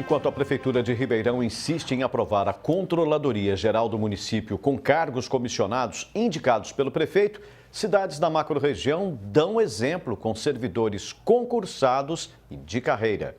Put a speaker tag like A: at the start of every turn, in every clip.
A: Enquanto a Prefeitura de Ribeirão insiste em aprovar a Controladoria Geral do município com cargos comissionados indicados pelo prefeito, cidades da macro-região dão exemplo com servidores concursados e de carreira.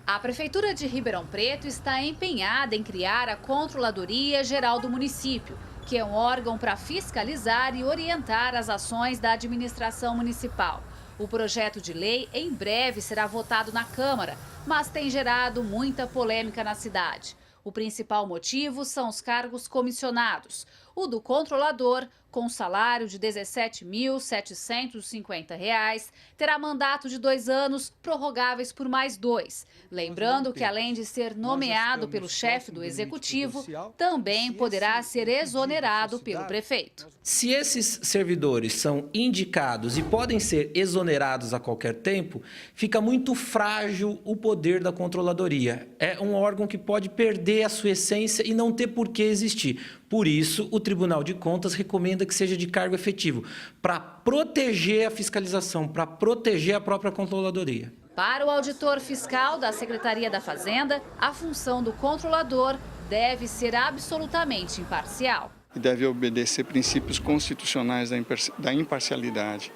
B: A Prefeitura de Ribeirão Preto está empenhada em criar a Controladoria Geral do município, que é um órgão para fiscalizar e orientar as ações da administração municipal. O projeto de lei em breve será votado na Câmara, mas tem gerado muita polêmica na cidade. O principal motivo são os cargos comissionados. O do controlador, com salário de R$ 17.750, terá mandato de 2 anos, prorrogáveis por mais 2. Lembrando que, além de ser nomeado pelo chefe do executivo, também poderá ser exonerado pelo prefeito.
C: Se esses servidores são indicados e podem ser exonerados a qualquer tempo, fica muito frágil o poder da controladoria. É um órgão que pode perder a sua essência e não ter por que existir. Por isso, o Tribunal de Contas recomenda que seja de cargo efetivo, para proteger a fiscalização, para proteger a própria controladoria.
B: Para o auditor fiscal da Secretaria da Fazenda, a função do controlador deve ser absolutamente imparcial.
D: E deve obedecer princípios constitucionais da imparcialidade.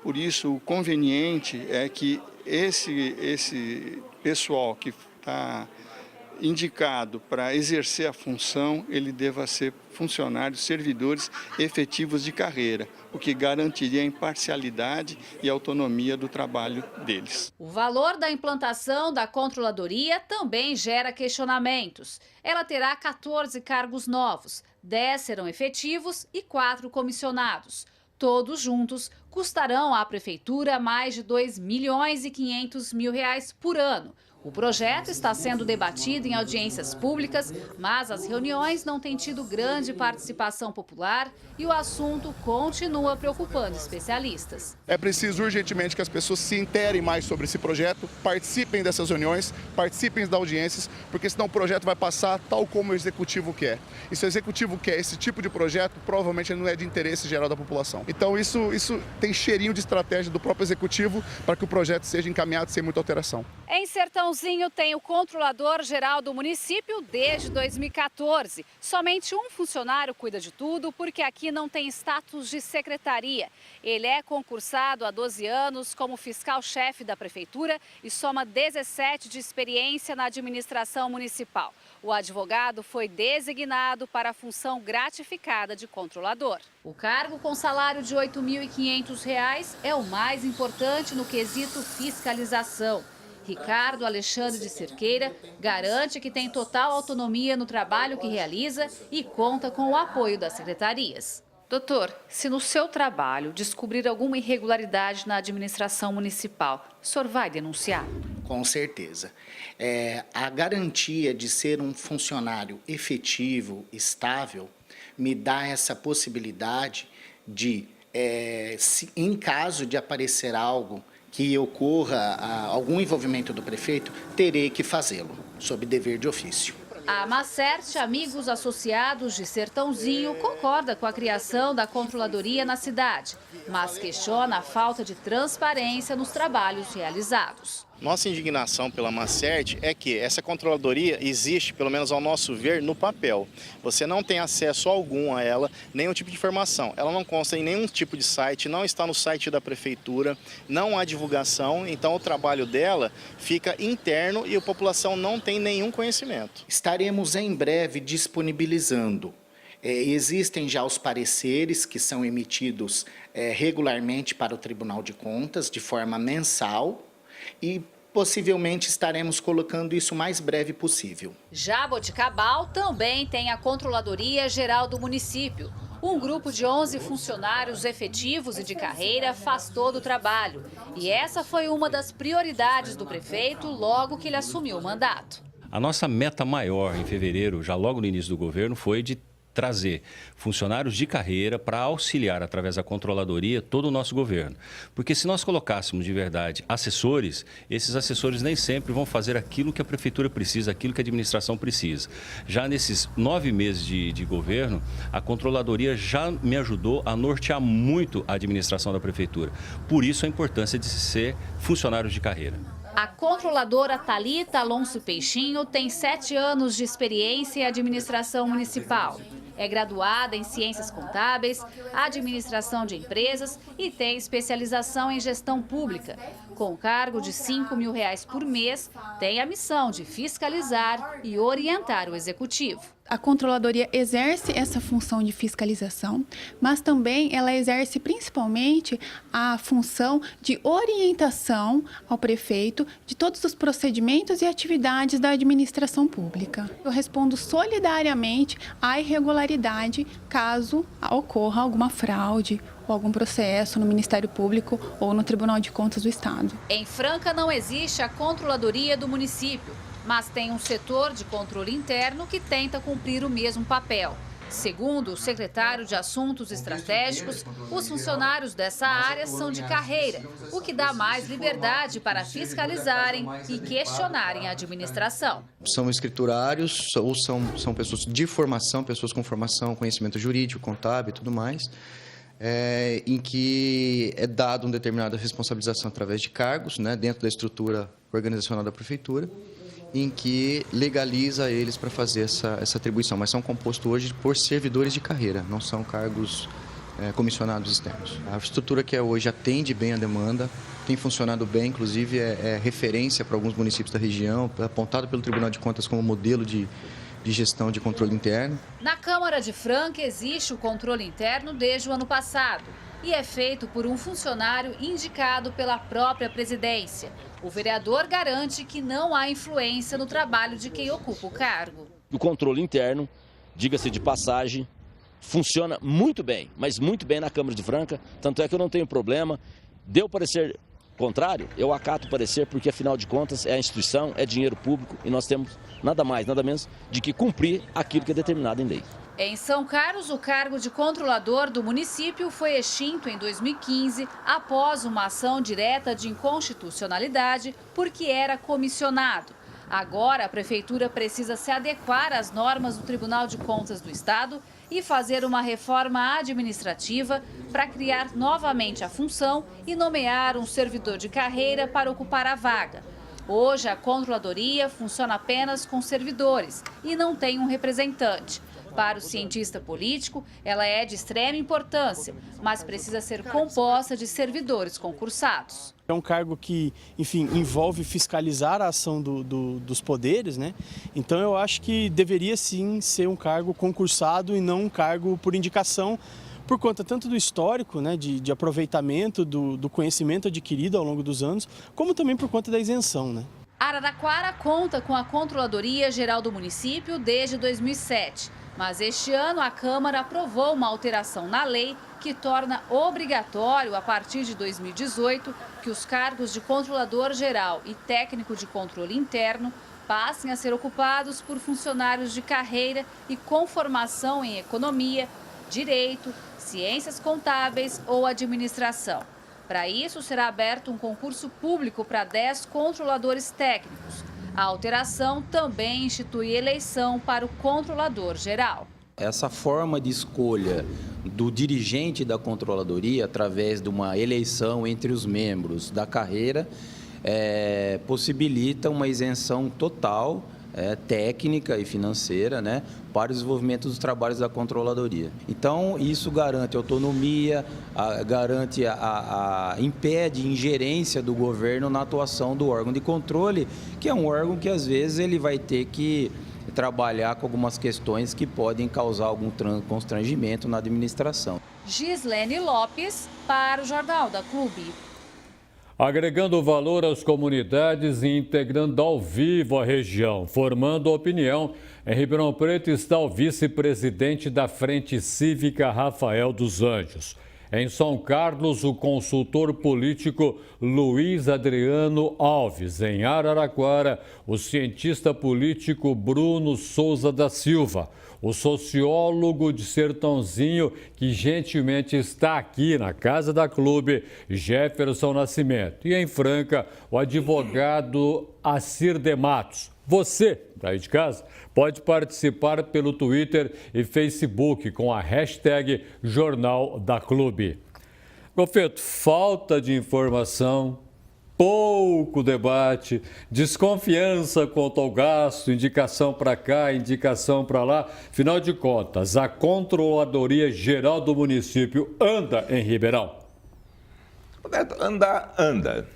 D: Por isso, o conveniente é que esse pessoal que está indicado para exercer a função, ele deva ser funcionários, servidores efetivos de carreira, o que garantiria a imparcialidade e a autonomia do trabalho deles.
B: O valor da implantação da controladoria também gera questionamentos. Ela terá 14 cargos novos, 10 serão efetivos e 4 comissionados. Todos juntos custarão à Prefeitura mais de R$ 2.500.000 por ano. O projeto está sendo debatido em audiências públicas, mas as reuniões não têm tido grande participação popular e o assunto continua preocupando especialistas.
E: É preciso urgentemente que as pessoas se interem mais sobre esse projeto, participem dessas reuniões, participem das audiências, porque senão o projeto vai passar tal como o Executivo quer. E se o Executivo quer esse tipo de projeto, provavelmente não é de interesse geral da população. Então isso tem cheirinho de estratégia do próprio Executivo para que o projeto seja encaminhado sem muita alteração.
B: Em Sertãozinho tem o controlador geral do município desde 2014. Somente um funcionário cuida de tudo porque aqui não tem status de secretaria. Ele é concursado há 12 anos como fiscal-chefe da prefeitura e soma 17 de experiência na administração municipal. O advogado foi designado para a função gratificada de controlador. O cargo com salário de R$ 8.500 é o mais importante no quesito fiscalização. Ricardo Alexandre de Cerqueira garante que tem total autonomia no trabalho que realiza e conta com o apoio das secretarias. Doutor, se no seu trabalho descobrir alguma irregularidade na administração municipal, o senhor vai denunciar?
F: Com certeza. A garantia de ser um funcionário efetivo, estável, me dá essa possibilidade de, em caso de aparecer algo que ocorra algum envolvimento do prefeito, terei que fazê-lo, sob dever de ofício.
B: A Macerte Amigos Associados de Sertãozinho concorda com a criação da controladoria na cidade, mas questiona a falta de transparência nos trabalhos realizados.
G: Nossa indignação pela Macerte é que essa controladoria existe, pelo menos ao nosso ver, no papel. Você não tem acesso algum a ela, nenhum tipo de informação. Ela não consta em nenhum tipo de site, não está no site da prefeitura, não há divulgação, então o trabalho dela fica interno e a população não tem nenhum conhecimento.
F: Estaremos em breve disponibilizando. Existem já os pareceres que são emitidos regularmente para o Tribunal de Contas, de forma mensal, e possivelmente estaremos colocando isso o mais breve possível.
B: Jaboticabal também tem a Controladoria Geral do município. Um grupo de 11 funcionários efetivos e de carreira faz todo o trabalho. E essa foi uma das prioridades do prefeito logo que ele assumiu o mandato.
H: A nossa meta maior em fevereiro, já logo no início do governo, foi de trazer funcionários de carreira para auxiliar, através da controladoria, todo o nosso governo. Porque se nós colocássemos de verdade assessores, esses assessores nem sempre vão fazer aquilo que a prefeitura precisa, aquilo que a administração precisa. Já nesses 9 meses de governo, a controladoria já me ajudou a nortear muito a administração da prefeitura. Por isso a importância de ser funcionários de carreira.
B: A controladora Thalita Alonso Peixinho tem 7 anos de experiência em administração municipal. É graduada em Ciências Contábeis, Administração de Empresas e tem especialização em Gestão Pública. Com cargo de R$ 5.000 por mês, tem a missão de fiscalizar e orientar o Executivo.
I: A controladoria exerce essa função de fiscalização, mas também ela exerce principalmente a função de orientação ao prefeito de todos os procedimentos e atividades da administração pública. Eu respondo solidariamente à irregularidade caso ocorra alguma fraude ou algum processo no Ministério Público ou no Tribunal de Contas do Estado.
B: Em Franca não existe a controladoria do município, mas tem um setor de controle interno que tenta cumprir o mesmo papel. Segundo o secretário de Assuntos Estratégicos, os funcionários dessa área são de carreira, o que dá mais liberdade para fiscalizarem e questionarem a administração.
J: São escriturários ou são pessoas de formação, pessoas com formação, conhecimento jurídico, contábil e tudo mais, em que é dado uma determinada responsabilização através de cargos, né, dentro da estrutura organizacional da prefeitura, em que legaliza eles para fazer essa atribuição, mas são compostos hoje por servidores de carreira, não são cargos comissionados externos. A estrutura que é hoje atende bem a demanda, tem funcionado bem, inclusive é referência para alguns municípios da região, apontado pelo Tribunal de Contas como modelo de gestão de controle interno.
B: Na Câmara de Franca existe o controle interno desde o ano passado e é feito por um funcionário indicado pela própria presidência. O vereador garante que não há influência no trabalho de quem ocupa o cargo.
K: O controle interno, diga-se de passagem, funciona muito bem, mas muito bem na Câmara de Franca, tanto é que eu não tenho problema. Deu parecer contrário, eu acato o parecer porque, afinal de contas, é a instituição, é dinheiro público e nós temos nada mais, nada menos de que cumprir aquilo que é determinado em lei.
B: Em São Carlos, o cargo de controlador do município foi extinto em 2015 após uma ação direta de inconstitucionalidade porque era comissionado. Agora, a prefeitura precisa se adequar às normas do Tribunal de Contas do Estado e fazer uma reforma administrativa para criar novamente a função e nomear um servidor de carreira para ocupar a vaga. Hoje, a controladoria funciona apenas com servidores e não tem um representante. Para o cientista político, ela é de extrema importância, mas precisa ser composta de servidores concursados.
L: É um cargo que, enfim, envolve fiscalizar a ação dos poderes, né? Então eu acho que deveria sim ser um cargo concursado e não um cargo por indicação, por conta tanto do histórico, né, de aproveitamento do conhecimento adquirido ao longo dos anos, como também por conta da isenção, né?
B: Araraquara conta com a Controladoria Geral do município desde 2007. Mas este ano a Câmara aprovou uma alteração na lei que torna obrigatório, a partir de 2018, que os cargos de controlador geral e técnico de controle interno passem a ser ocupados por funcionários de carreira e com formação em economia, direito, ciências contábeis ou administração. Para isso, será aberto um concurso público para 10 controladores técnicos. A alteração também institui eleição para o controlador geral.
C: Essa forma de escolha do dirigente da controladoria, através de uma eleição entre os membros da carreira, possibilita uma isenção total, técnica e financeira, né, para o desenvolvimento dos trabalhos da controladoria. Então, isso garante autonomia, impede ingerência do governo na atuação do órgão de controle, que é um órgão que, às vezes, ele vai ter que trabalhar com algumas questões que podem causar algum constrangimento na administração.
B: Gislene Lopes, para o Jornal da Clube.
M: Agregando valor às comunidades e integrando ao vivo a região, formando opinião, em Ribeirão Preto está o vice-presidente da Frente Cívica, Rafael dos Anjos. Em São Carlos, o consultor político Luiz Adriano Alves. Em Araraquara, o cientista político Bruno Souza da Silva. O sociólogo de Sertãozinho, que gentilmente está aqui na Casa da Clube, Jefferson Nascimento. E em Franca, o advogado Acir de Matos. Você, daí de casa, pode participar pelo Twitter e Facebook com a hashtag Jornal da Clube. Gofeto, falta de informação, pouco debate, desconfiança quanto ao gasto, indicação para cá, indicação para lá. Afinal de contas, a Controladoria Geral do Município anda em Ribeirão?
N: Anda.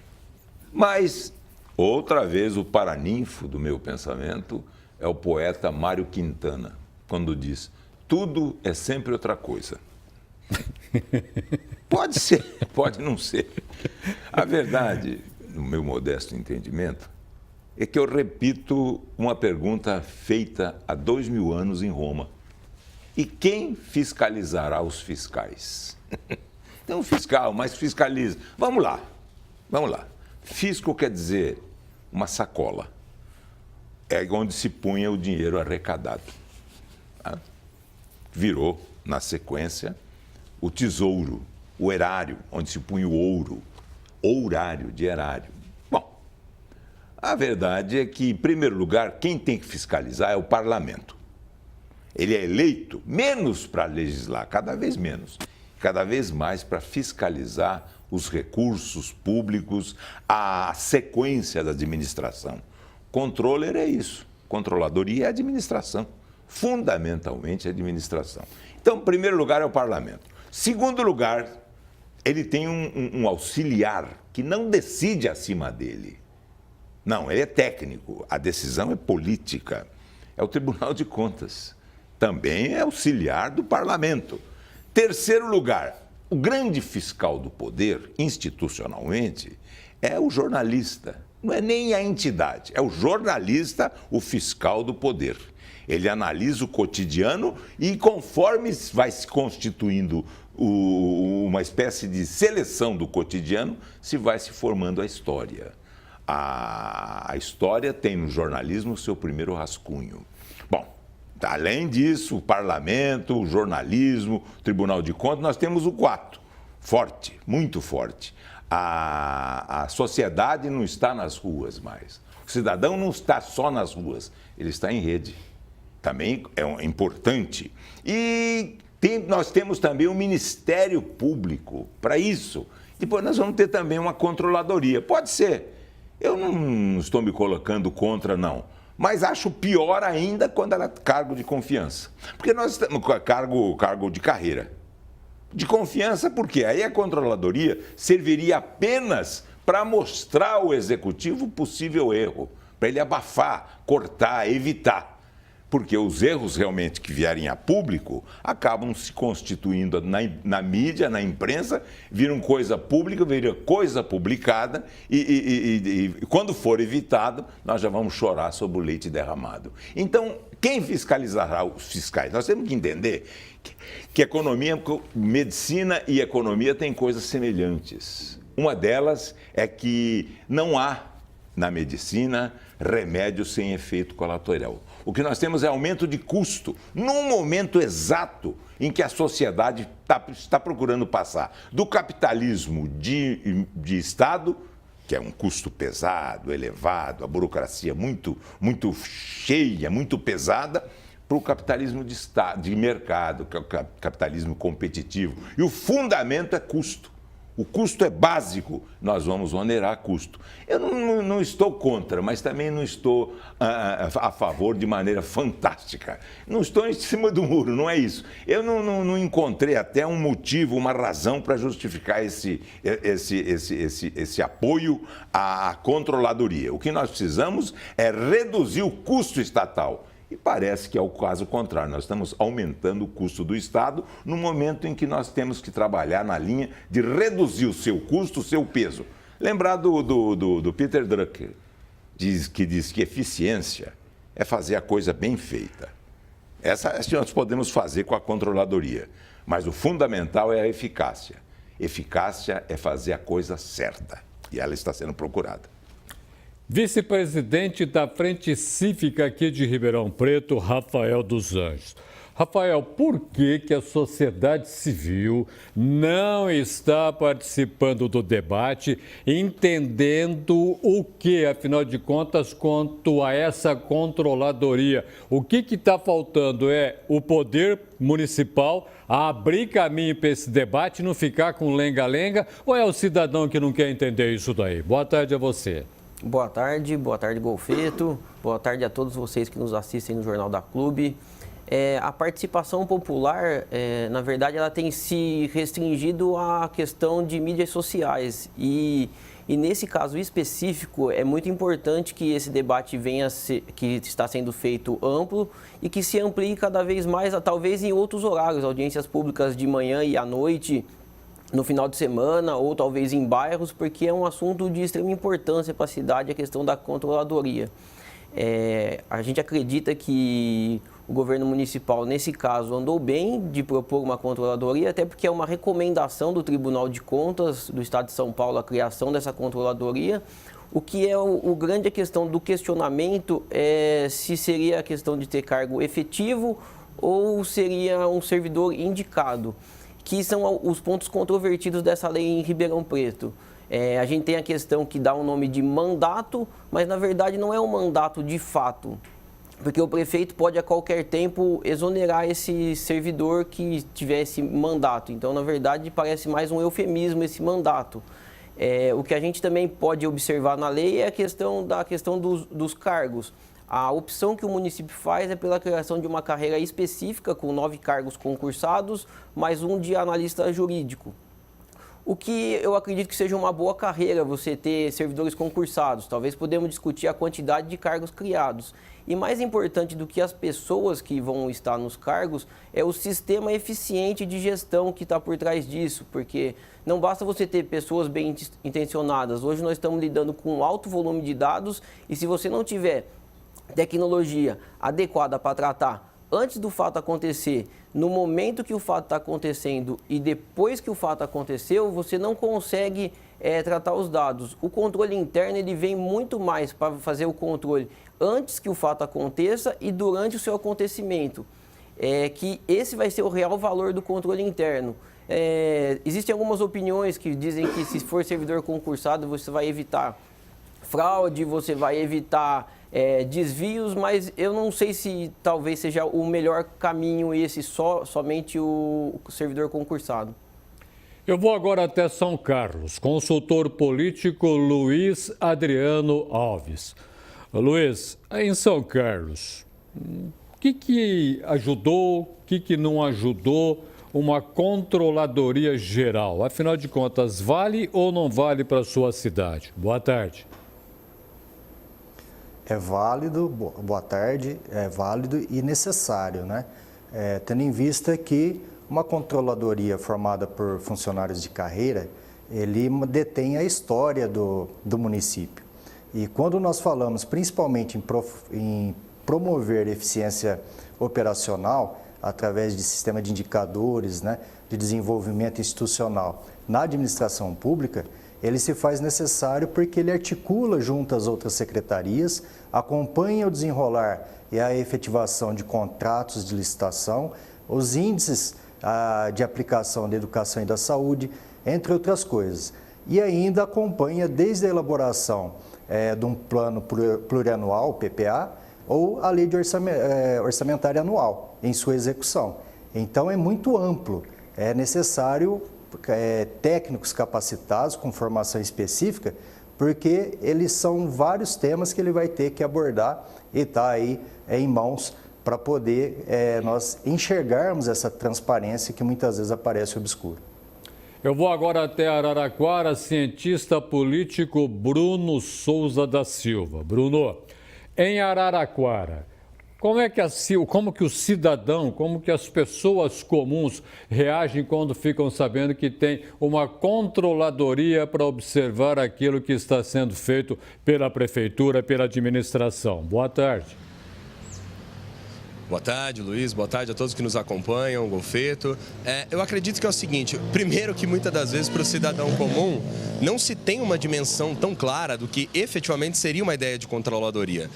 N: Mas, outra vez, o paraninfo do meu pensamento é o poeta Mário Quintana, quando diz: tudo é sempre outra coisa. Pode ser, pode não ser. A verdade, no meu modesto entendimento, é que eu repito uma pergunta feita há 2000 anos em Roma. E quem fiscalizará os fiscais? Tem um fiscal, mas fiscaliza. Vamos lá. Fisco quer dizer uma sacola. É onde se punha o dinheiro arrecadado. Tá? Virou, na sequência, o tesouro, o erário, onde se punha o ouro. Ourário de erário. Bom, a verdade é que, em primeiro lugar, quem tem que fiscalizar é o parlamento. Ele é eleito menos para legislar, cada vez menos, cada vez mais para fiscalizar os recursos públicos, a sequência da administração. Controller é isso. Controladoria é administração. Fundamentalmente, administração. Então, em primeiro lugar, é o parlamento. Segundo lugar, ele tem um auxiliar que não decide acima dele. Não, ele é técnico. A decisão é política. É o Tribunal de Contas. Também é auxiliar do parlamento. Terceiro lugar, o grande fiscal do poder, institucionalmente, é o jornalista. Não é nem a entidade, é o jornalista, o fiscal do poder. Ele analisa o cotidiano e, conforme vai se constituindo uma espécie de seleção do cotidiano, se vai se formando a história. A história tem no jornalismo o seu primeiro rascunho. Bom, além disso, o parlamento, o jornalismo, o Tribunal de Contas, nós temos o 4, forte, muito forte. A sociedade não está nas ruas mais. O cidadão não está só nas ruas, ele está em rede. Também é importante. E nós temos também um Ministério Público para isso. Depois nós vamos ter também uma controladoria. Pode ser. Eu não estou me colocando contra, não. Mas acho pior ainda quando ela é cargo de confiança. Porque nós estamos com cargo de carreira. De confiança, porque aí a controladoria serviria apenas para mostrar ao executivo possível erro, para ele abafar, cortar, evitar. Porque os erros realmente que vierem a público acabam se constituindo na mídia, na imprensa, viram coisa pública, viram coisa publicada e quando for evitado, nós já vamos chorar sobre o leite derramado. Então, quem fiscalizará os fiscais? Nós temos que entender que economia, medicina e economia têm coisas semelhantes. Uma delas é que não há, na medicina, remédio sem efeito colateral. O que nós temos é aumento de custo, num momento exato em que a sociedade está procurando passar do capitalismo de Estado, que é um custo pesado, elevado, a burocracia muito cheia, muito pesada, para o capitalismo de mercado, que é o capitalismo competitivo. E o fundamento é custo. O custo é básico, nós vamos onerar custo. Eu não estou contra, mas também não estou a favor de maneira fantástica. Não estou em cima do muro, não é isso. Eu não encontrei até um motivo, uma razão para justificar esse apoio à controladoria. O que nós precisamos é reduzir o custo estatal. E parece que é o caso contrário. Nós estamos aumentando o custo do Estado no momento em que nós temos que trabalhar na linha de reduzir o seu custo, o seu peso. Lembrar do Peter Drucker, que diz que eficiência é fazer a coisa bem feita. Essa nós podemos fazer com a controladoria, mas o fundamental é a eficácia. Eficácia é fazer a coisa certa e ela está sendo procurada.
M: Vice-presidente da Frente Cívica aqui de Ribeirão Preto, Rafael dos Anjos. Rafael, por que a sociedade civil não está participando do debate, entendendo o que, afinal de contas, quanto a essa controladoria? O que está faltando é o poder municipal abrir caminho para esse debate, não ficar com lenga-lenga, ou é o cidadão que não quer entender isso daí? Boa tarde a você.
O: Boa tarde Golfeto, boa tarde a todos vocês que nos assistem no Jornal da Clube. A participação popular, na verdade, ela tem se restringido à questão de mídias sociais e nesse caso específico é muito importante que esse debate que está sendo feito amplo e que se amplie cada vez mais, talvez em outros horários, audiências públicas de manhã e à noite, no final de semana ou talvez em bairros, porque é um assunto de extrema importância para a cidade, a questão da controladoria. A gente acredita que o governo municipal, nesse caso, andou bem de propor uma controladoria, até porque é uma recomendação do Tribunal de Contas do Estado de São Paulo a criação dessa controladoria. O que é o grande questão do questionamento é se seria a questão de ter cargo efetivo ou seria um servidor indicado, que são os pontos controvertidos dessa lei em Ribeirão Preto. A gente tem a questão que dá um nome de mandato, mas na verdade não é um mandato de fato, porque o prefeito pode a qualquer tempo exonerar esse servidor que tiver esse mandato. Então, na verdade, parece mais um eufemismo esse mandato. O que a gente também pode observar na lei é a questão dos cargos. A opção que o município faz é pela criação de uma carreira específica com 9 cargos concursados, mais um de analista jurídico. O que eu acredito que seja uma boa carreira você ter servidores concursados. Talvez podemos discutir a quantidade de cargos criados. E mais importante do que as pessoas que vão estar nos cargos é o sistema eficiente de gestão que está por trás disso, porque não basta você ter pessoas bem intencionadas. Hoje nós estamos lidando com um alto volume de dados e se você não tiver tecnologia adequada para tratar antes do fato acontecer, no momento que o fato está acontecendo e depois que o fato aconteceu, você não consegue tratar os dados. O controle interno ele vem muito mais para fazer o controle antes que o fato aconteça e durante o seu acontecimento. Que esse vai ser o real valor do controle interno. Existem algumas opiniões que dizem que se for servidor concursado você vai evitar fraude, você vai evitar desvios, mas eu não sei se talvez seja o melhor caminho esse, somente o servidor concursado.
M: Eu vou agora até São Carlos, consultor político Luiz Adriano Alves. Luiz, em São Carlos, o que ajudou, o que não ajudou uma controladoria geral? Afinal de contas, vale ou não vale para a sua cidade? Boa tarde.
P: É válido, boa tarde, é válido e necessário, né? Tendo em vista que uma controladoria formada por funcionários de carreira, ele detém a história do município. E quando nós falamos principalmente em promover eficiência operacional através de sistema de indicadores, né, de desenvolvimento institucional na administração pública, ele se faz necessário porque ele articula junto às outras secretarias, acompanha o desenrolar e a efetivação de contratos de licitação, os índices de aplicação da educação e da saúde, entre outras coisas. E ainda acompanha desde a elaboração de um plano plurianual, PPA, ou a lei de orçamentária anual, em sua execução. Então é muito amplo, é necessário técnicos capacitados com formação específica, porque eles são vários temas que ele vai ter que abordar e está aí em mãos para poder nós enxergarmos essa transparência que muitas vezes aparece obscura.
M: Eu vou agora até Araraquara, cientista político Bruno Souza da Silva. Bruno, em Araraquara, como que o cidadão, como que as pessoas comuns reagem quando ficam sabendo que tem uma controladoria para observar aquilo que está sendo feito pela prefeitura, pela administração? Boa tarde.
Q: Boa tarde, Luiz. Boa tarde a todos que nos acompanham, Golfeto. Eu acredito que é o seguinte, primeiro que muitas das vezes para o cidadão comum não se tem uma dimensão tão clara do que efetivamente seria uma ideia de controladoria.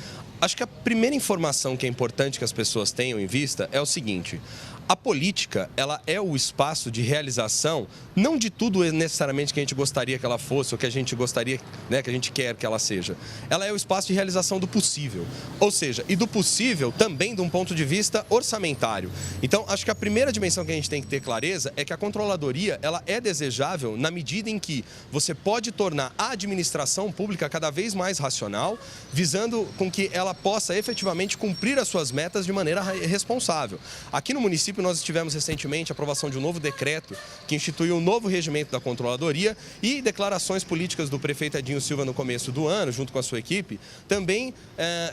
Q: Acho que a primeira informação que é importante que as pessoas tenham em vista é o seguinte: a política, ela é o espaço de realização, não de tudo necessariamente que a gente gostaria que ela fosse, ou que a gente gostaria, né, que a gente quer que ela seja. Ela é o espaço de realização do possível. Ou seja, e do possível também de um ponto de vista orçamentário. Então, acho que a primeira dimensão que a gente tem que ter clareza é que a controladoria, ela é desejável na medida em que você pode tornar a administração pública cada vez mais racional, visando com que ela possa efetivamente cumprir as suas metas de maneira responsável. Aqui no município, nós tivemos recentemente a aprovação de um novo decreto que instituiu um novo regimento da controladoria e declarações políticas do prefeito Edinho Silva no começo do ano, junto com a sua equipe, também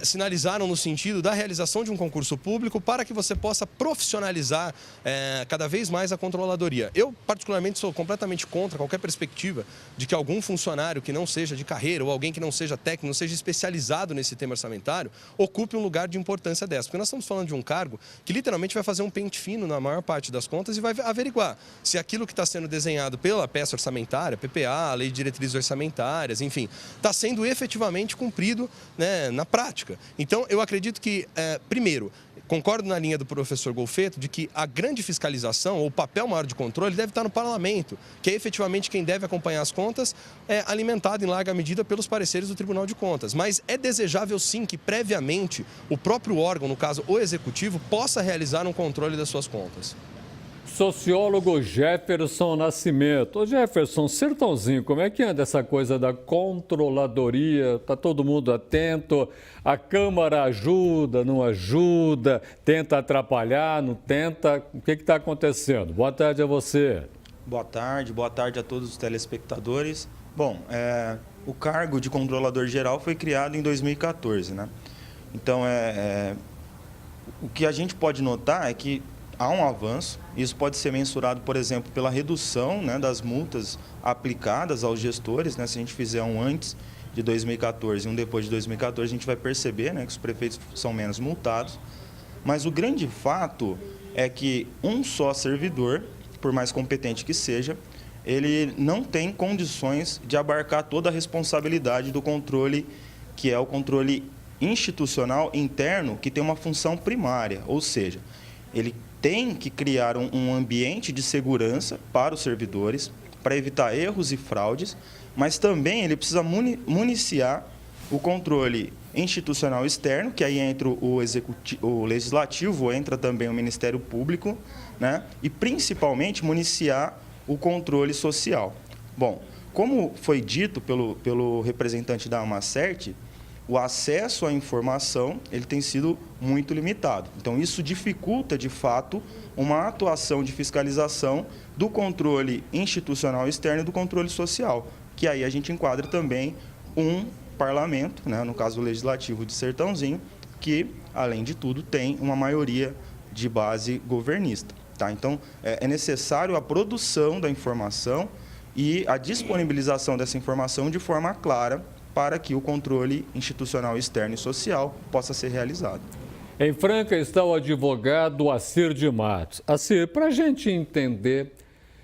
Q: sinalizaram no sentido da realização de um concurso público para que você possa profissionalizar cada vez mais a controladoria. Eu, particularmente, sou completamente contra qualquer perspectiva de que algum funcionário que não seja de carreira ou alguém que não seja técnico, não seja especializado nesse tema orçamentário, ocupe um lugar de importância dessa. Porque nós estamos falando de um cargo que literalmente vai fazer um pente fino na maior parte das contas e vai averiguar se aquilo que está sendo desenhado pela peça orçamentária, PPA, Lei de Diretrizes Orçamentárias, enfim, está sendo efetivamente cumprido, né, na prática. Então, eu acredito que, primeiro, concordo na linha do professor Golfetto de que a grande fiscalização, ou o papel maior de controle, deve estar no parlamento, que é efetivamente quem deve acompanhar as contas, alimentado em larga medida pelos pareceres do Tribunal de Contas. Mas é desejável, sim, que previamente o próprio órgão, no caso o executivo, possa realizar um controle das suas contas.
M: Sociólogo Jefferson Nascimento. Ô Jefferson, Sertãozinho, como é que anda essa coisa da controladoria? Está todo mundo atento? A Câmara ajuda, não ajuda? Tenta atrapalhar, não tenta? O que está acontecendo? Boa tarde a você.
R: Boa tarde a todos os telespectadores. Bom, o cargo de controlador geral foi criado em 2014, né? Então, o que a gente pode notar é que há um avanço. Isso pode ser mensurado, por exemplo, pela redução, né, das multas aplicadas aos gestores, né? Se a gente fizer um antes de 2014 e um depois de 2014, a gente vai perceber, né, que os prefeitos são menos multados. Mas o grande fato é que um só servidor, por mais competente que seja, ele não tem condições de abarcar toda a responsabilidade do controle, que é o controle institucional interno, que tem uma função primária, ou seja, ele tem que criar um ambiente de segurança para os servidores, para evitar erros e fraudes, mas também ele precisa municiar o controle institucional externo, que aí entra o legislativo, entra também o Ministério Público, né? E principalmente municiar o controle social. Bom, como foi dito pelo representante da Amacert, o acesso à informação ele tem sido muito limitado. Então, isso dificulta, de fato, uma atuação de fiscalização do controle institucional externo e do controle social, que aí a gente enquadra também um parlamento, né, no caso o legislativo de Sertãozinho, que, além de tudo, tem uma maioria de base governista. Tá? Então, é necessário a produção da informação e a disponibilização dessa informação de forma clara, para que o controle institucional externo e social possa ser realizado.
M: Em Franca está o advogado Assir de Matos. Assir, para a gente entender,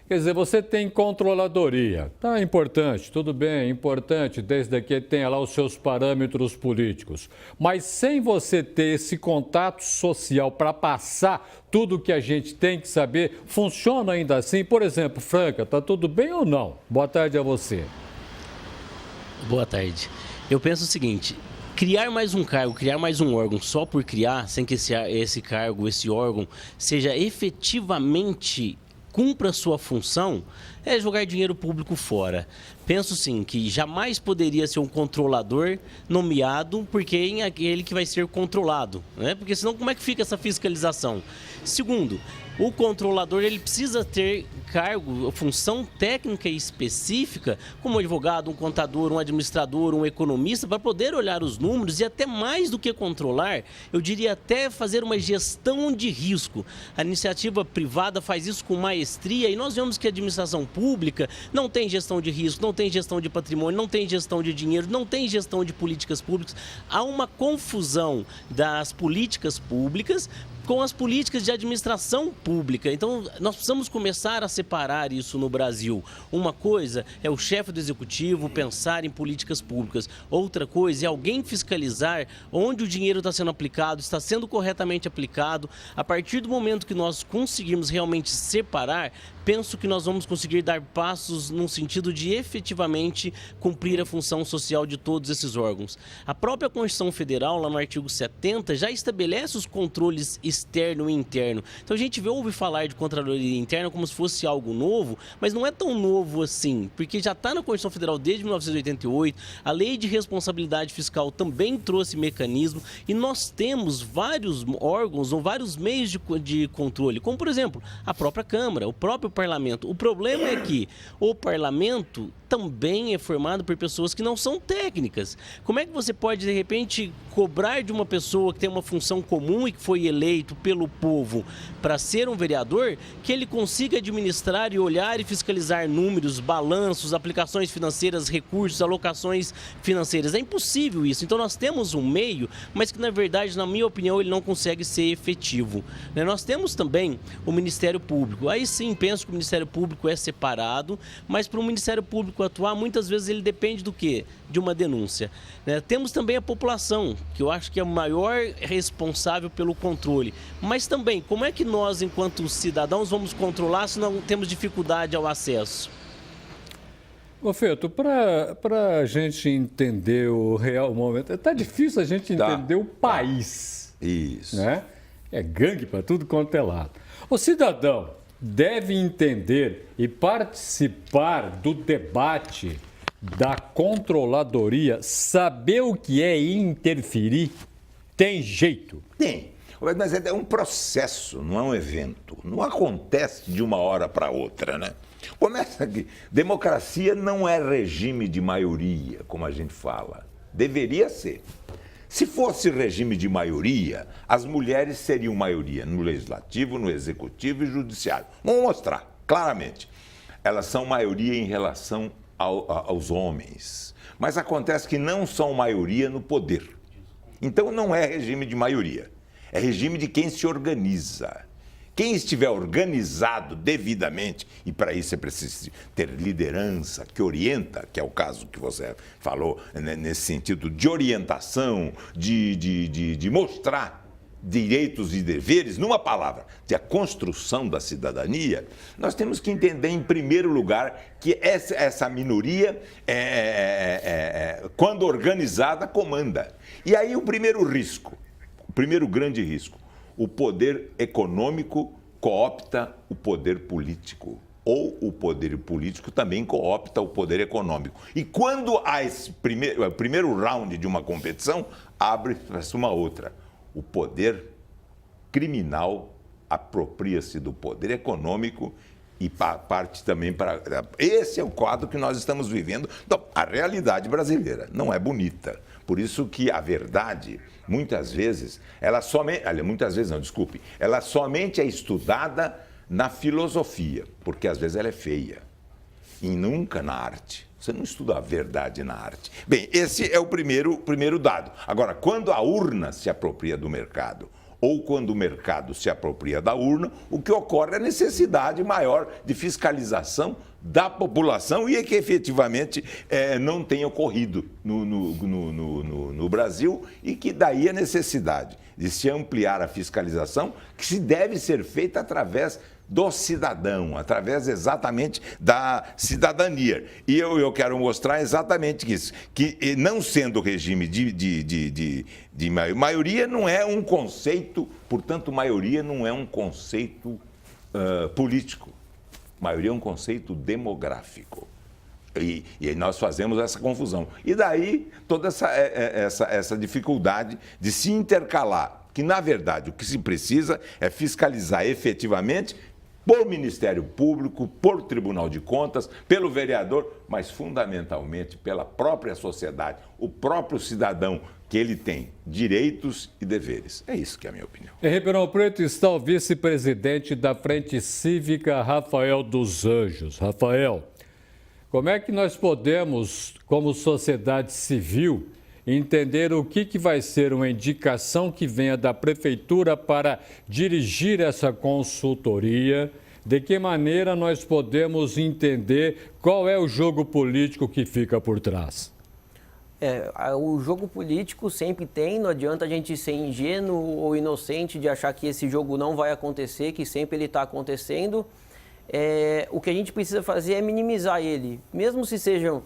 M: quer dizer, você tem controladoria, tá, importante, tudo bem, importante, desde que tenha lá os seus parâmetros políticos. Mas sem você ter esse contato social para passar tudo que a gente tem que saber, funciona ainda assim? Por exemplo, Franca, está tudo bem ou não? Boa tarde a você.
S: Boa tarde. Eu penso o seguinte, criar mais um cargo, criar mais um órgão só por criar, sem que esse cargo, esse órgão, seja efetivamente cumpra sua função, é jogar dinheiro público fora. Penso sim que jamais poderia ser um controlador nomeado porque é aquele que vai ser controlado, né? Porque senão como é que fica essa fiscalização? Segundo, o controlador ele precisa ter cargo, função técnica específica, como um advogado, um contador, um administrador, um economista, para poder olhar os números e até mais do que controlar, eu diria até fazer uma gestão de risco. A iniciativa privada faz isso com maestria e nós vemos que a administração pública não tem gestão de risco, não tem gestão de patrimônio, não tem gestão de dinheiro, não tem gestão de políticas públicas. Há uma confusão das políticas públicas com as políticas de administração pública. Então, nós precisamos começar a separar isso no Brasil. Uma coisa é o chefe do executivo pensar em políticas públicas. Outra coisa é alguém fiscalizar onde o dinheiro está sendo aplicado, está sendo corretamente aplicado. A partir do momento que nós conseguirmos realmente separar, penso que nós vamos conseguir dar passos no sentido de efetivamente cumprir a função social de todos esses órgãos. A própria Constituição Federal, lá no artigo 70, já estabelece os controles externo e interno. Então a gente ouve falar de controladoria interna como se fosse algo novo, mas não é tão novo assim, porque já está na Constituição Federal desde 1988, a Lei de Responsabilidade Fiscal também trouxe mecanismo e nós temos vários órgãos ou vários meios de controle, como por exemplo, a própria Câmara, o próprio Parlamento. O problema é que o Parlamento também é formado por pessoas que não são técnicas. Como é que você pode, de repente, cobrar de uma pessoa que tem uma função comum e que foi eleito pelo povo para ser um vereador, que ele consiga administrar e olhar e fiscalizar números, balanços, aplicações financeiras, recursos, alocações financeiras? É impossível isso. Então nós temos um meio, mas que na verdade, na minha opinião, ele não consegue ser efetivo. Nós temos também o Ministério Público. Aí sim, penso que o Ministério Público é separado, mas para o Ministério Público atuar, muitas vezes ele depende do quê? De uma denúncia. Temos também a população, que eu acho que é o maior responsável pelo controle. Mas também, como é que nós, enquanto cidadãos, vamos controlar se não temos dificuldade ao acesso?
M: Gofeto, para a gente entender o real momento, está difícil a gente entender o país.
N: Isso.
M: Né? É gangue para tudo quanto é lado. O cidadão deve entender e participar do debate da controladoria, saber o que é interferir? Tem jeito?
N: Tem. Mas é um processo, não é um evento. Não acontece de uma hora para outra, né? Começa aqui. Democracia não é regime de maioria, como a gente fala. Deveria ser. Se fosse regime de maioria, as mulheres seriam maioria no legislativo, no executivo e judiciário. Vamos mostrar, claramente. Elas são maioria em relação aos homens. Mas acontece que não são maioria no poder. Então não é regime de maioria. É regime de quem se organiza. Quem estiver organizado devidamente, e para isso é preciso ter liderança que orienta, que é o caso que você falou, né, nesse sentido de orientação, de mostrar direitos e deveres, numa palavra, de a construção da cidadania, nós temos que entender, em primeiro lugar, que essa minoria, quando organizada, comanda. E aí o primeiro risco, o primeiro grande risco, o poder econômico coopta o poder político, ou o poder político também coopta o poder econômico. E quando há esse primeiro round de uma competição, abre-se uma outra. O poder criminal apropria-se do poder econômico e parte também para... Esse é o quadro que nós estamos vivendo. Então, a realidade brasileira não é bonita. Por isso que a verdade, muitas vezes, ela somente é estudada na filosofia, porque às vezes ela é feia, e nunca na arte. Você não estuda a verdade na arte. Bem, esse é o primeiro dado. Agora, quando a urna se apropria do mercado, ou quando o mercado se apropria da urna, o que ocorre é a necessidade maior de fiscalização da população e que efetivamente não tem ocorrido no Brasil, e que daí a necessidade de se ampliar a fiscalização, que se deve ser feita através do cidadão, através exatamente da cidadania. E eu quero mostrar exatamente isso, que não sendo regime de maioria, não é um conceito, portanto, maioria não é um conceito político. Maioria é um conceito demográfico. E nós fazemos essa confusão. E daí toda essa dificuldade de se intercalar, que na verdade o que se precisa é fiscalizar efetivamente por Ministério Público, por Tribunal de Contas, pelo vereador, mas fundamentalmente pela própria sociedade, o próprio cidadão, que ele tem direitos e deveres. É isso que é a minha opinião.
M: Em Ribeirão Preto está o vice-presidente da Frente Cívica, Rafael dos Anjos. Rafael, como é que nós podemos, como sociedade civil, entender o que vai ser uma indicação que venha da Prefeitura para dirigir essa consultoria. De que maneira nós podemos entender qual é o jogo político que fica por trás?
O: O jogo político sempre tem, não adianta a gente ser ingênuo ou inocente de achar que esse jogo não vai acontecer, que sempre ele está acontecendo. O que a gente precisa fazer é minimizar ele. Mesmo se sejam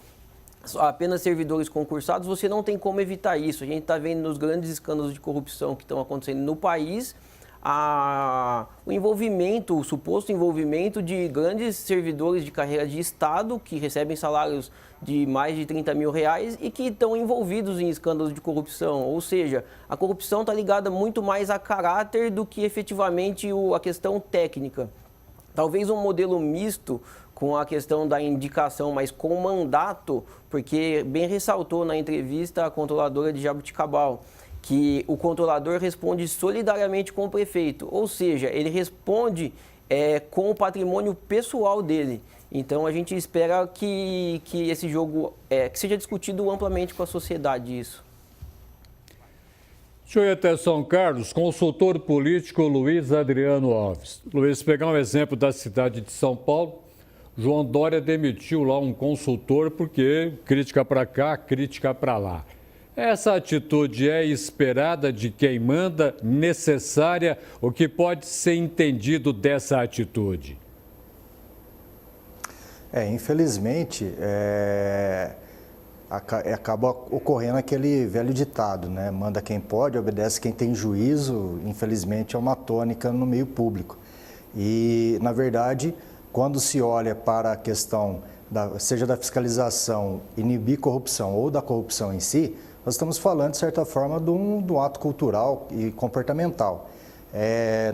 O: apenas servidores concursados, você não tem como evitar isso. A gente está vendo nos grandes escândalos de corrupção que estão acontecendo no país, o suposto envolvimento de grandes servidores de carreira de Estado que recebem salários de mais de 30 mil reais e que estão envolvidos em escândalos de corrupção. Ou seja, a corrupção está ligada muito mais a caráter do que efetivamente a questão técnica. Talvez um modelo misto com a questão da indicação, mas com mandato, porque bem ressaltou na entrevista a controladora de Jaboticabal, que o controlador responde solidariamente com o prefeito, ou seja, ele responde com o patrimônio pessoal dele. Então a gente espera que esse jogo que seja discutido amplamente com a sociedade isso.
M: Deixa eu ir até São Carlos, consultor político Luiz Adriano Alves. Luiz, pegar um exemplo da cidade de São Paulo, João Dória demitiu lá um consultor porque crítica para cá, crítica para lá. Essa atitude é esperada de quem manda, necessária? O que pode ser entendido dessa atitude?
P: Infelizmente, acaba ocorrendo aquele velho ditado, né? Manda quem pode, obedece quem tem juízo. Infelizmente, é uma tônica no meio público. E, na verdade, quando se olha para a questão, seja da fiscalização, inibir corrupção ou da corrupção em si, nós estamos falando, de certa forma, de um ato cultural e comportamental.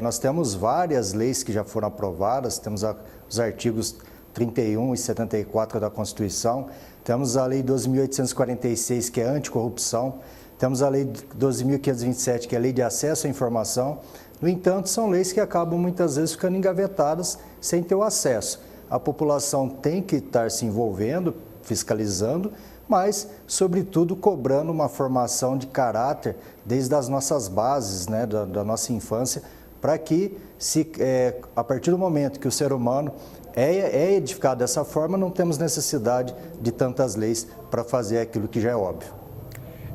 P: Nós temos várias leis que já foram aprovadas, temos os artigos 31 e 74 da Constituição, temos a Lei 12.846, que é anticorrupção, temos a Lei 12.527, que é a Lei de Acesso à Informação. No entanto, são leis que acabam muitas vezes ficando engavetadas sem ter o acesso. A população tem que estar se envolvendo, fiscalizando, mas, sobretudo, cobrando uma formação de caráter desde as nossas bases, né, da nossa infância, para que, a partir do momento que o ser humano é edificado dessa forma, não temos necessidade de tantas leis para fazer aquilo que já é óbvio.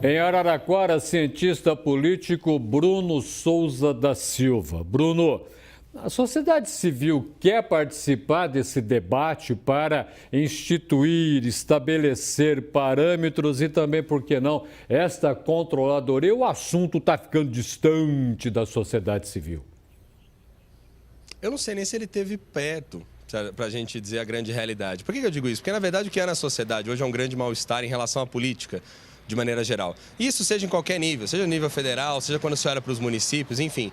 M: Em Araraquara, cientista político Bruno Souza da Silva. Bruno, a sociedade civil quer participar desse debate para instituir, estabelecer parâmetros e também, por que não, esta controladoria? O assunto está ficando distante da sociedade civil.
Q: Eu não sei nem se ele esteve perto, para a gente dizer a grande realidade. Por que eu digo isso? Porque, na verdade, o que é na sociedade hoje é um grande mal-estar em relação à política, de maneira geral. Isso seja em qualquer nível, seja no nível federal, seja quando você olha para os municípios, enfim.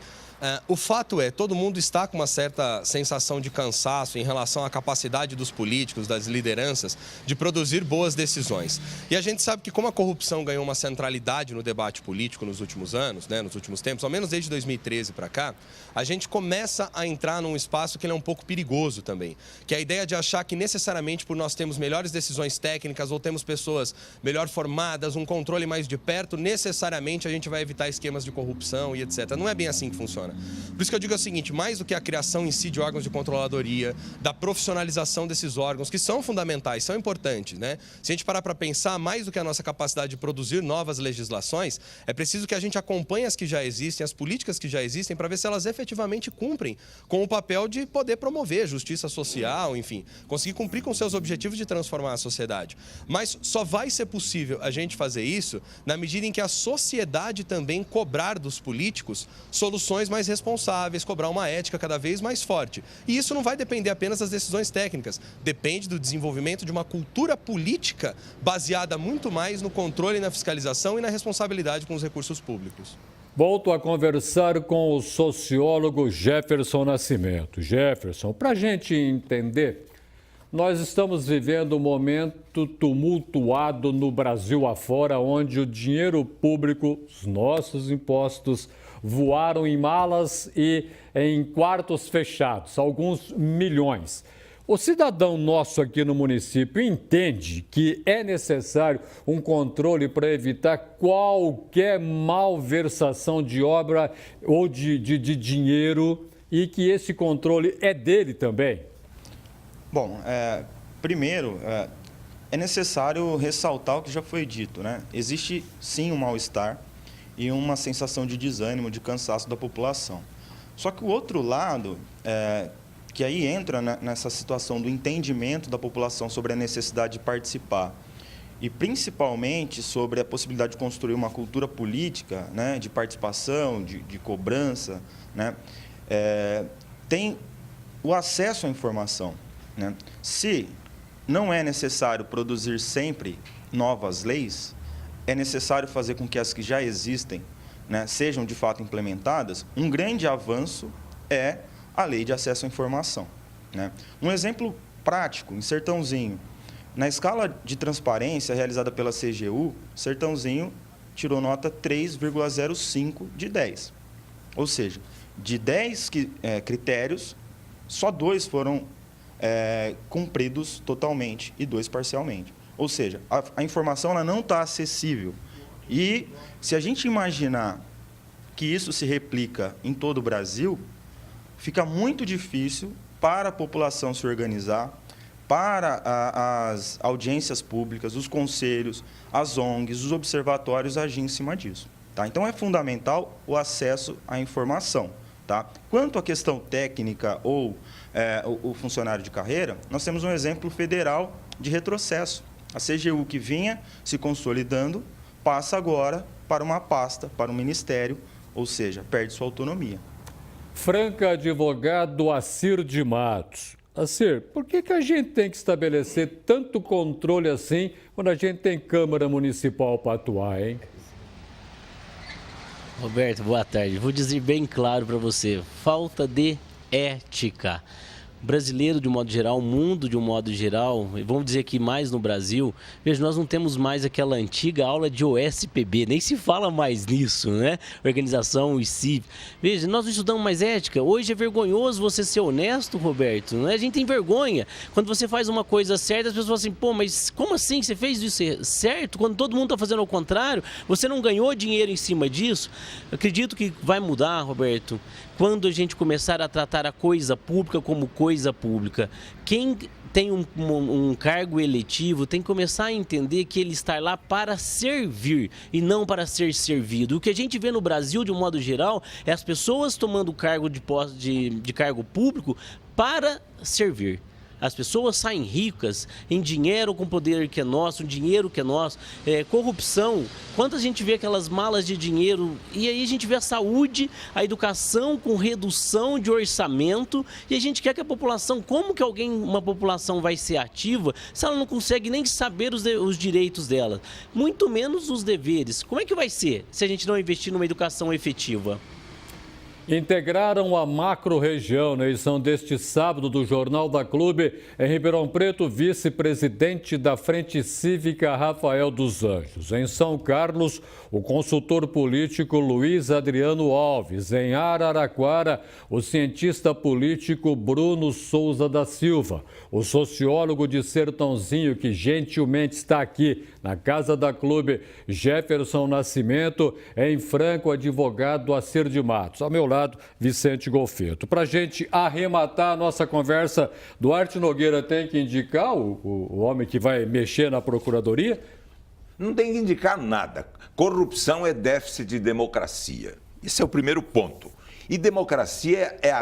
Q: O fato é, todo mundo está com uma certa sensação de cansaço em relação à capacidade dos políticos, das lideranças, de produzir boas decisões. E a gente sabe que como a corrupção ganhou uma centralidade no debate político nos últimos anos, né, nos últimos tempos, ao menos desde 2013 para cá, a gente começa a entrar num espaço que ele é um pouco perigoso também, que é a ideia de achar que necessariamente por nós termos melhores decisões técnicas ou temos pessoas melhor formadas, um controle mais de perto, necessariamente a gente vai evitar esquemas de corrupção e etc. Não é bem assim que funciona. Por isso que eu digo o seguinte, mais do que a criação em si de órgãos de controladoria, da profissionalização desses órgãos, que são fundamentais, são importantes, né? Se a gente parar para pensar, mais do que a nossa capacidade de produzir novas legislações, é preciso que a gente acompanhe as que já existem, as políticas que já existem, para ver se elas efetivamente cumprem com o papel de poder promover justiça social, enfim, conseguir cumprir com seus objetivos de transformar a sociedade. Mas só vai ser possível a gente fazer isso na medida em que a sociedade também cobrar dos políticos soluções mais responsáveis, cobrar uma ética cada vez mais forte. E isso não vai depender apenas das decisões técnicas, depende do desenvolvimento de uma cultura política baseada muito mais no controle, na fiscalização e na responsabilidade com os recursos públicos.
M: Volto a conversar com o sociólogo Jefferson Nascimento. Jefferson, para a gente entender, nós estamos vivendo um momento tumultuado no Brasil afora, onde o dinheiro público, os nossos impostos, voaram em malas e em quartos fechados, alguns milhões. O cidadão nosso aqui no município entende que é necessário um controle para evitar qualquer malversação de obra ou de dinheiro e que esse controle é dele também?
R: Bom, primeiro, é necessário ressaltar o que já foi dito, né? Existe sim um mal-estar e uma sensação de desânimo, de cansaço da população. Só que o outro lado, que aí entra nessa situação do entendimento da população sobre a necessidade de participar e principalmente sobre a possibilidade de construir uma cultura política, né, de participação, de cobrança, né, tem o acesso à informação, né? Se não é necessário produzir sempre novas leis, é necessário fazer com que as que já existem, né, sejam de fato implementadas. Um grande avanço é a Lei de Acesso à Informação, né? Um exemplo prático, em Sertãozinho, na escala de transparência realizada pela CGU, Sertãozinho tirou nota 3,05 de 10. Ou seja, de 10 critérios, só 2 foram cumpridos totalmente e 2 parcialmente. Ou seja, a informação ela não está acessível. E se a gente imaginar que isso se replica em todo o Brasil, fica muito difícil para a população se organizar, para as audiências públicas, os conselhos, as ONGs, os observatórios agir em cima disso. Tá? Então, é fundamental o acesso à informação. Tá? Quanto à questão técnica ou o funcionário de carreira, nós temos um exemplo federal de retrocesso. A CGU, que vinha se consolidando, passa agora para uma pasta, para um ministério, ou seja, perde sua autonomia.
M: Franca, advogado Acir de Matos. Acir, por que a gente tem que estabelecer tanto controle assim quando a gente tem Câmara Municipal para atuar, hein?
S: Roberto, boa tarde. Vou dizer bem claro para você, falta de ética. Brasileiro de um modo geral, mundo de um modo geral, vamos dizer que mais no Brasil, veja, nós não temos mais aquela antiga aula de OSPB, nem se fala mais nisso, né? Organização e CIV. Veja, nós não estudamos mais ética. Hoje é vergonhoso você ser honesto, Roberto, né? A gente tem vergonha. Quando você faz uma coisa certa, as pessoas falam assim, pô, mas como assim você fez isso certo? Quando todo mundo está fazendo ao contrário, você não ganhou dinheiro em cima disso? Eu acredito que vai mudar, Roberto, quando a gente começar a tratar a coisa pública como coisa pública. Quem tem um cargo eletivo tem que começar a entender que ele está lá para servir e não para ser servido. O que a gente vê no Brasil, de um modo geral, é as pessoas tomando cargo de cargo público para servir. As pessoas saem ricas em dinheiro com poder que é nosso, dinheiro que é nosso, corrupção. Quando a gente vê aquelas malas de dinheiro, e aí a gente vê a saúde, a educação com redução de orçamento, e a gente quer que a população, como que uma população vai ser ativa se ela não consegue nem saber os direitos dela, muito menos os deveres? Como é que vai ser se a gente não investir numa educação efetiva?
M: Integraram a macro-região na edição deste sábado do Jornal da Clube. Em Ribeirão Preto, vice-presidente da Frente Cívica, Rafael dos Anjos. Em São Carlos, o consultor político Luiz Adriano Alves. Em Araraquara, o cientista político Bruno Souza da Silva. O sociólogo de Sertãozinho, que gentilmente está aqui na Casa da Clube, Jefferson Nascimento. Em Franca, o advogado Acir de Matos. Ao meu lado, Vicente Golfeto. Para a gente arrematar a nossa conversa, Duarte Nogueira tem que indicar o homem que vai mexer na Procuradoria?
N: Não tem que indicar nada. Corrupção é déficit de democracia. Esse é o primeiro ponto. E democracia é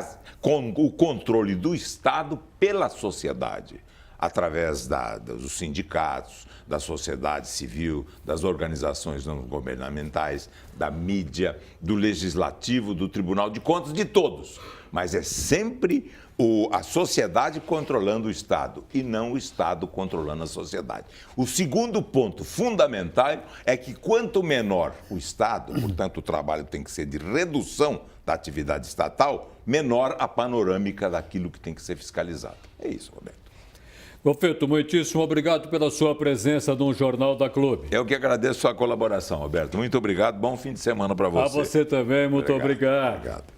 N: o controle do Estado pela sociedade, através dos sindicatos, da sociedade civil, das organizações não governamentais, da mídia, do legislativo, do Tribunal de Contas, de todos. Mas é sempre a sociedade controlando o Estado e não o Estado controlando a sociedade. O segundo ponto fundamental é que quanto menor o Estado, portanto o trabalho tem que ser de redução da atividade estatal, menor a panorâmica daquilo que tem que ser fiscalizado. É isso, Roberto.
M: Golfeto, muitíssimo obrigado pela sua presença no Jornal da Clube.
N: Eu que agradeço a sua colaboração, Roberto. Muito obrigado. Bom fim de semana para você.
M: A você também, muito obrigado.